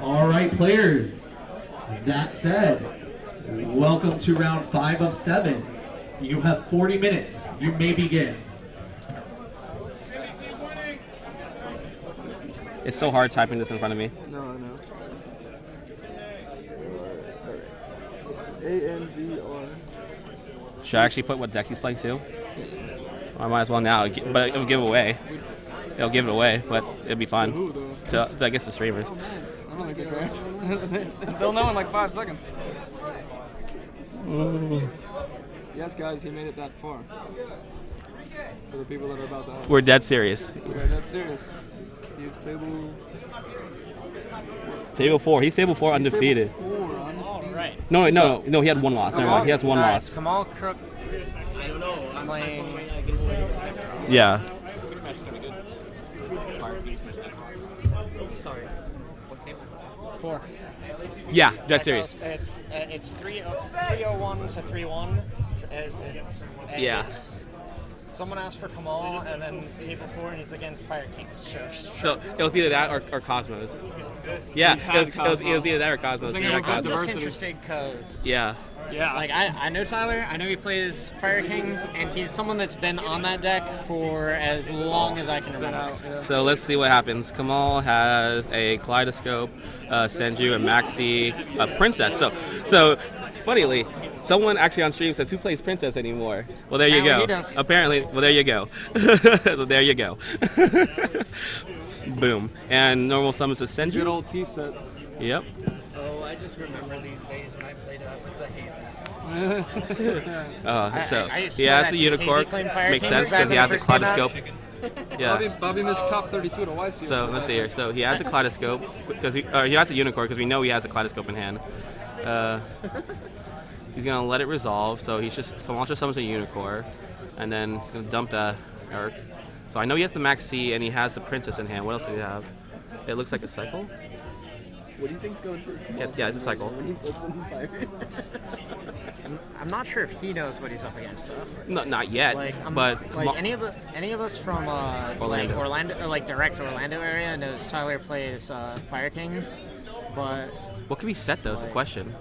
All right, players. That said, welcome to round 5 of 7. You have 40 minutes. You may begin. It's so hard typing this in front of me. No, I know. A-N-D-R. Should I actually put what deck he's playing too? I might as well now, but it'll give away. It'll give it away, but it'll be fun. To who, though? To I guess the streamers. Oh, man. I don't think they care. They'll know in like 5 seconds. Yes, guys, he made it that far. For the people that are about to ask. We're dead serious. We're dead serious. He's Table 4. He's table 4 undefeated. Right. No, he had 1 loss. Never mind. He has 1 loss. Kamal, Crooks. I don't know. I'm playing. Yeah. Sorry. What game is that? 4. Yeah, dead serious. It's 301 to 3-1. Yeah. Someone asked for Kamal, and then table 4, and he's against Fire Kings. Sure. So it was either that or Cosmos. Yeah, it was either that or Cosmos. Yeah, Yeah, I'm Cosmos. just Diversity. interested because, Yeah. like, I know Tyler. I know he plays Fire Kings, and he's someone that's been on that deck for as long as I can remember. So let's see what happens. Kamal has a Kaleidoscope, Senju, a Maxi, a Princess. So it's funnily, someone actually on stream says, "Who plays Princess anymore?" Well, there you Apparently go. he does. Apparently, well, there you go. There you go. Boom. And normal summons a Senju. Good old T set. Yep. Oh, I just remember these days when I played it up with the Hazies. So I used to he play has that a team. Unicorn. Hazy claimed Fire Makes Kings sense back because he when has it a first came out. Kaleidoscope. Yeah. Bobby missed top 32 at a YC. So let's see here. So he has a Kaleidoscope because he has a Unicorn because we know he has a Kaleidoscope in hand. He's gonna let it resolve. So he's just Kamal just summons a Unicorn, and then he's gonna dump the Arc. So I know he has the Maxi and he has the Princess in hand. What else do he have? It looks like a cycle. What do you think's going through? Yeah, it's a cycle. When he flips in fire. I'm not sure if he knows what he's up against though. No, not yet. But any of us from Orlando. like Orlando, like direct Orlando area knows Tyler plays Fire Kings, but what could be set though? Is the question.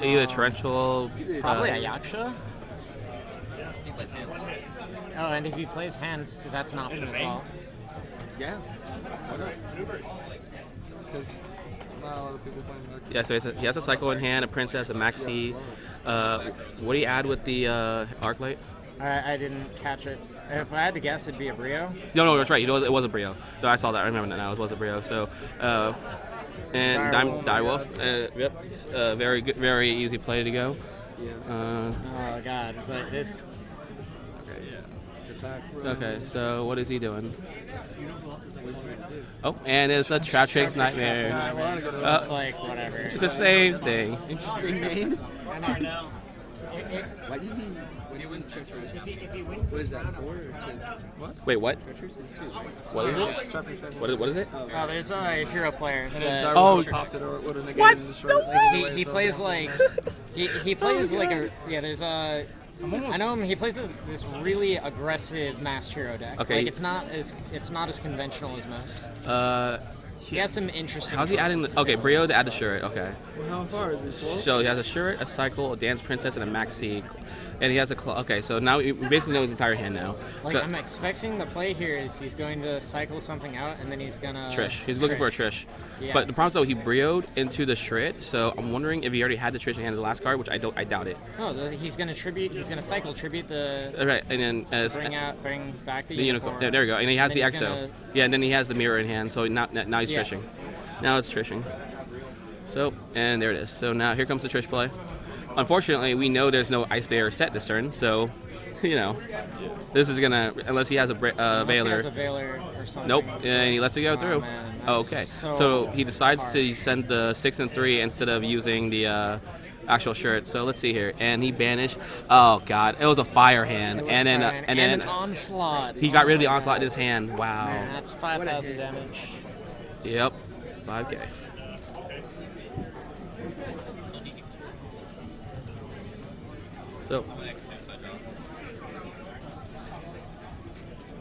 Either torrential. probably a Yaksha. Oh, and if he plays hands, that's an option as well. Yeah. Because not a lot of people playing that. Yeah, so he has a cycle in hand, a Princess, a Maxi. What do you add with the Arclight? I didn't catch it. If I had to guess, it'd be a Brio. No, that's right. It was a Brio. No, I saw that. I remember that now. It was a Brio. So, and Direwolf. Yep. Very good, very easy play to go. Yeah. Oh God! But this. Okay, so what is he doing? Oh, and it's a Trap Tricks Nightmare. It's like whatever. It's the same thing. Interesting name. I don't know. Why did he? When he wins treacherous. What is that? 4 or 2? What? Wait, what? Treacherous is 2. What is it? What is it? Oh, there's a hero player. that- Oh, popped it or would have what? negated and destroyed it. He plays like he plays like a There's a. I know him. He plays this really aggressive masked hero deck. Okay. Like it's not as conventional as most. He has some interesting. How's he adding the? Okay, Brio to add the shirt. Okay. How far is he? Slow? So he has a shirt, a cycle, a dance princess, and a maxi, and he has a okay. So now we basically know his entire hand now. Like So- I'm expecting the play here is he's going to cycle something out and then he's gonna. Trish. He's looking for a Trish. Yeah. But the problem is though he brioed into the Shred, so I'm wondering if he already had the Trish in hand as the last card, which I doubt it. No, he's gonna tribute. He's gonna cycle tribute the. Right, and then Bring back the the unicorn. There we go. And he has the then he's Exo. gonna- Yeah, and then he has the mirror in hand, so now he's Yeah. trishing. Now it's trishing. So, and there it is. So now here comes the Trish play. Unfortunately, we know there's no Ice Bear set this turn, so, you know, this is gonna, unless he has a Unless he Veiler. has a Veiler or something. Nope, So- and he lets it go through. man, Oh, that's okay. so So he decides hard. to send the 6 and 3 instead of using the actual shirt. So let's see here. And he banished. Oh God, it was a fire hand, and then an onslaught. he got rid of the onslaught in his hand. Wow. Man, that's 5,000 damage. Yep. 5K. So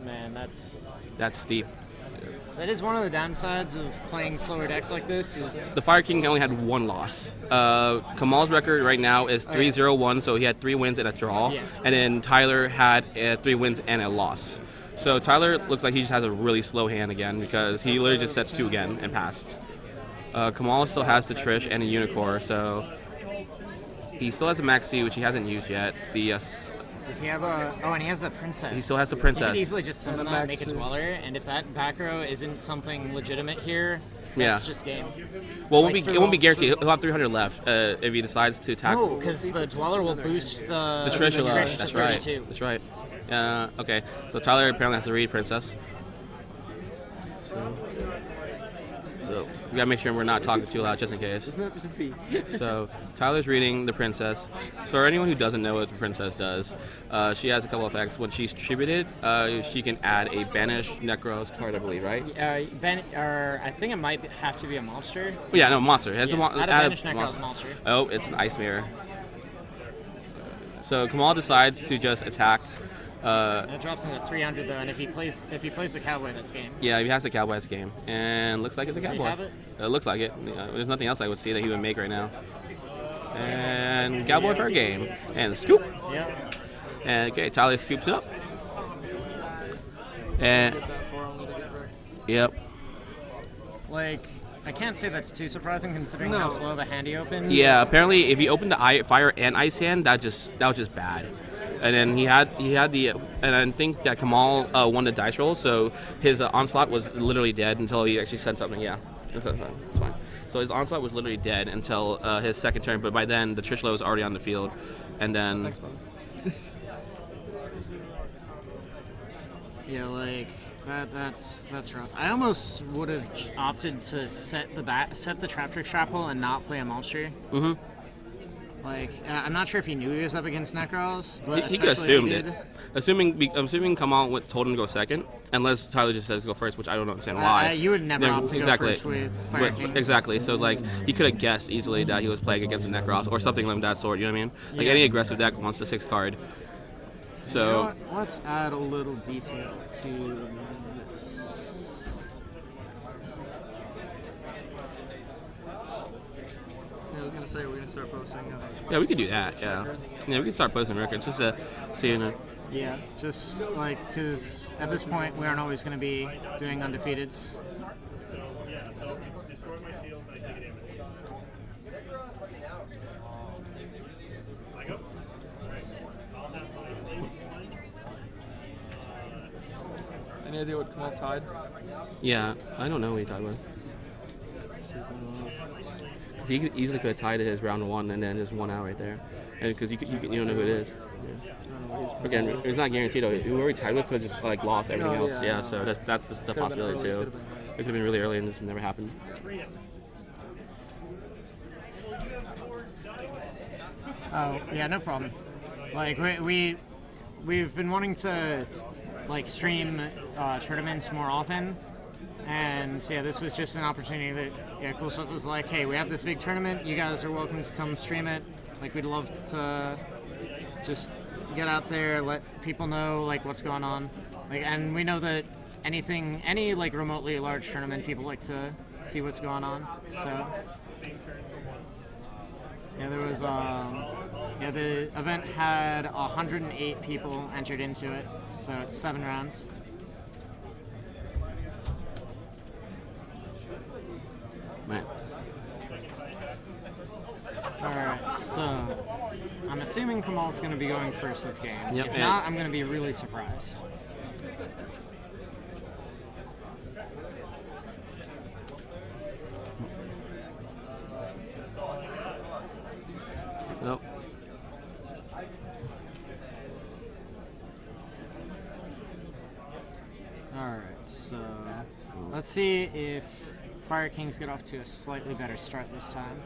Man, that's that's steep. That is one of the downsides of playing slower decks like this. Is The Fire King only had one loss. Kamal's record right now is 3-0-1, so he had 3 wins and a draw. Yeah. And then Tyler had 3 wins and a loss. So Tyler looks like he just has a really slow hand again because he literally just sets 2 again and passed. Kamal still has the Trish and a Unicorn, so he still has a Maxi, which he hasn't used yet. does he have a? Oh, and he has the princess. He still has the He Princess. could easily just summon that and make a dweller, and if that back row isn't something legitimate here, that's just game. Well, Like, it won't be guaranteed. He'll have 300 left if he decides to tackle. No, because the dweller will boost the Trish to That's right. 32. That's right. Okay, so Tyler apparently has to read Princess. So we gotta make sure we're not talking too loud, just in case. So Tyler's reading the Princess. For anyone who doesn't know what the Princess does, she has a couple effects. When she's tributed, she can add a banished Necros card, I believe, right? I think it might have to be a monster. Yeah, no, monster. It has Add a banished Necros monster. Oh, it's an Ice Mirror. So Kamal decides to just attack. It drops into 300 though, and if he plays the cowboy, that's game. Yeah, he has the Cowboy, that's game. And looks like it's a Does he Cowboy. have it? It looks like it. There's nothing else I would see that he would make right now. And Cowboy for a game. And scoop. Yep. And okay, Tyler scoops it up. And yep. Like, I can't say that's too surprising considering how slow the hand he opens. Yeah, apparently if you open the fire and ice hand, that was just bad. And then he had the, and I think that Kamal won the dice roll, so his onslaught was literally dead until he actually said something. Yeah, it's fine. So his onslaught was literally dead until his second turn, but by then the Trishlo was already on the field, and then. Yeah, like that's rough. I almost would have opted to set the trap trick trap hole and not play a monster. Mm-hmm. Like, I'm not sure if he knew he was up against Necros, but He could especially if assume he it. did. Assuming Kamal told him to go second, unless Tyler just says go first, which I don't understand why. You would never opt to go first with Fire Kings. Exactly. So like he could have guessed easily that he was playing against a Necros or something like that sort. You know what I mean? Like Yeah. any aggressive deck wants the 6 card. So. You know what? Let's add a little detail to this. I was gonna say we're gonna start posting. Yeah, we could do that. Yeah, we could start posting records just to see. Yeah, just like because at this point we aren't always going to be doing undefeateds. Any idea what Kamal tied? Yeah, I don't know what he tied with. Because he easily could have tied his round 1 and then just 1 out right there, and because you don't know who it is. Yeah. Again, it's not guaranteed though. Whoever he tied with could have just like lost everything else. Yeah, so that's the possibility too. It could have been really early and this never happened. Oh yeah, no problem. Like we've been wanting to like stream tournaments more often, and so yeah, this was just an opportunity that Coolstuff was like, hey, we have this big tournament. You guys are welcome to come stream it. Like we'd love to just get out there, let people know like what's going on. Like, and we know that any like remotely large tournament, people like to see what's going on. So yeah, there was the event had 108 people entered into it, so it's 7 rounds. Right. Alright, so I'm assuming Kamal's going to be going first this game. Yep, If and- not, I'm going to be really surprised. Nope. Alright, so let's see if Fire Kings get off to a slightly better start this time.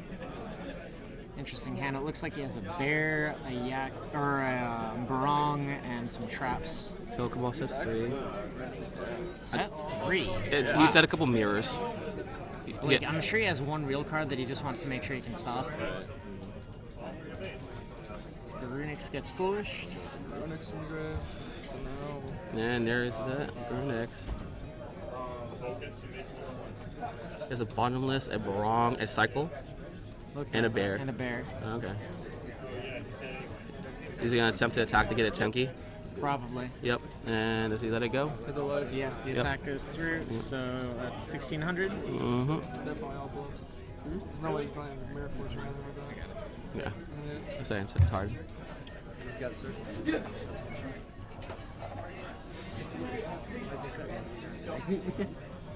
Interesting hand. It looks like he has a bear, a yak, or a barong, and some traps. So Kamal says 3. Set 3. He said a couple mirrors. Like, Yeah. I'm sure he has one real card that he just wants to make sure he can stop. The Runix gets foolished. Runix in the grave. So now And there's that next. There's a bottomless, a barong, a cycle, Looks and like a bear. And a bear. Okay. Is he gonna attempt to attack to get a Tenki? Probably. Yep. And does he let it go? Hit the life. Yeah, the attack goes through, so that's 1,600. Mm-hmm. Definitely all blows. There's no way he's playing Mirror Force or anything like that. Yeah. I'm saying it's hard. He's got circle.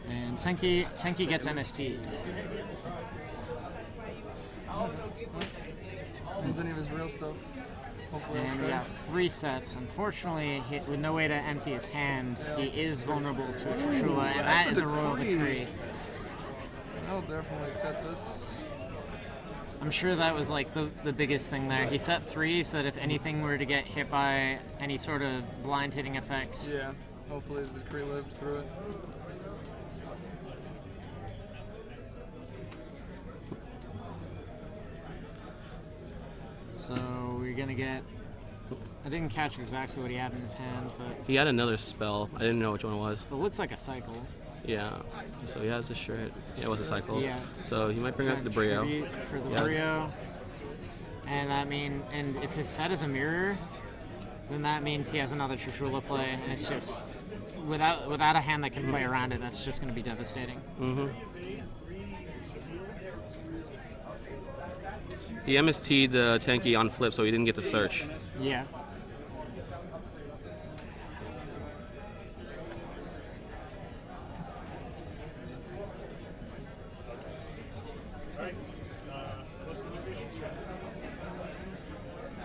And Tenki gets MST. Ends any of his real stuff. Hopefully And we got 3 sets. Unfortunately, with no way to empty his hand, he is vulnerable to a Trishula, and that is a royal decree. I'll definitely cut this. I'm sure that was like the biggest thing there. He set 3 so that if anything were to get hit by any sort of blind hitting effects. Yeah. Hopefully the decree lives through it. So we're gonna get. I didn't catch exactly what he had in his hand, but He had another spell. I didn't know which one it was. it looks like a cycle. Yeah. So he has a shirt. Yeah, it was a cycle. Yeah. So he might bring up the Brio. Tribute for the Yeah. Brio. And and if his set is a mirror, then that means he has another Trishula play, and it's just without a hand that can play around it, that's just going to be devastating. Mm-hmm. He MST'd the Tenki on flip, so he didn't get to search. Yeah.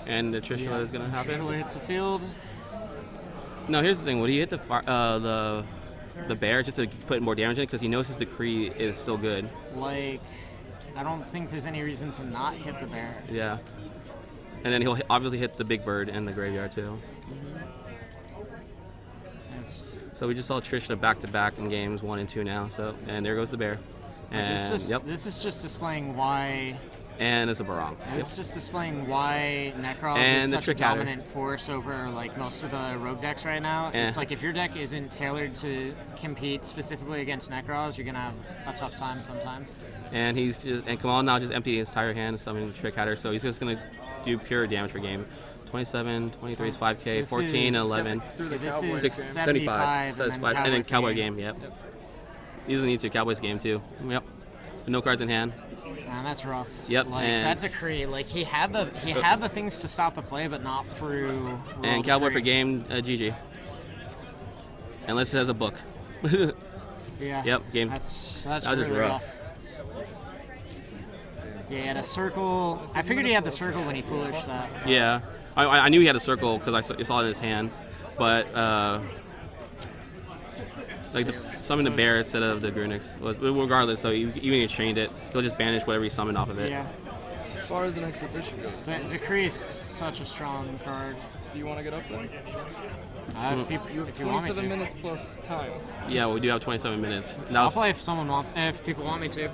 And the Trishula is going to happen. Trishula hits the field. No, here's the thing. Would he hit the bear just to put more damage in? Because he knows his decree is still good. Like, I don't think there's any reason to not hit the bear. Yeah. And then he'll obviously hit the big bird in the graveyard too. It's, So we just saw Trishula back-to-back in games 1 and 2 now. So and there goes the bear. And it's just, yep. This is just displaying why. And it's a barong. It's just displaying why Necrons And is the such a trick adder. dominant force over like most of the rogue decks right now. Yeah. It's like if your deck isn't tailored to compete specifically against Necrons, you're gonna have a tough time sometimes. And Kamal now just emptied his entire hand, summoning the trick adder. So he's just gonna do pure damage per game. 27, 23 is 5k, This 14, is- 11, Through the This Cowboys is game. 75, So it's 5, and then Cowboy game. Yep. He doesn't need to. Cowboys game too. Yep. No cards in hand. Man, that's rough. Yep, Like and- that decree, like he had the things to stop the play, but not through. And roll Cowboy decree. for game, GG. Unless it has a book. Yeah. Yep, game. That's That was just really rough. rough. Yeah, he had a circle. I figured he had the circle when he foolished that. Yeah. I knew he had a circle because I saw it in his hand. But, like, summoning the bear instead of the Grunix was, regardless, so even if he chained it, he'll just banish whatever he summoned off of it. Yeah. As far as an exhibition goes, Decree is such a strong card. do you want to get up there? If you want me 27 to. minutes plus time. Yeah, we do have 27 minutes. That I'll was, play if people want me to.